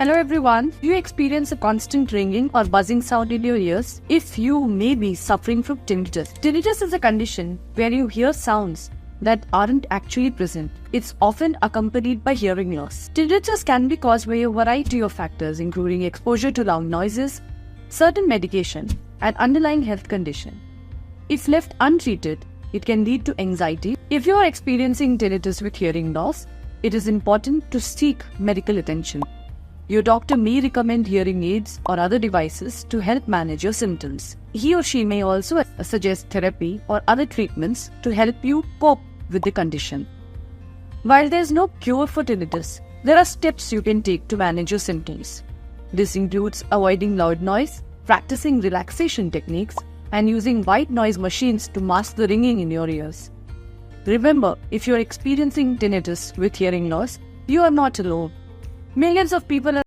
Hello everyone. Do you experience a constant ringing or buzzing sound in your ears? If you may be suffering from tinnitus. Tinnitus is a condition where you hear sounds that aren't actually present. It's often accompanied by hearing loss. Tinnitus can be caused by a variety of factors, including exposure to loud noises, certain medication, and underlying health condition. If left untreated, it can lead to anxiety. If you are experiencing tinnitus with hearing loss, it is important to seek medical attention. Your doctor may recommend hearing aids or other devices to help manage your symptoms. He or she may also suggest therapy or other treatments to help you cope with the condition. While there is no cure for tinnitus, there are steps you can take to manage your symptoms. This includes avoiding loud noise, practicing relaxation techniques, and using white noise machines to mask the ringing in your ears. Remember, if you are experiencing tinnitus with hearing loss, you are not alone. Millions of people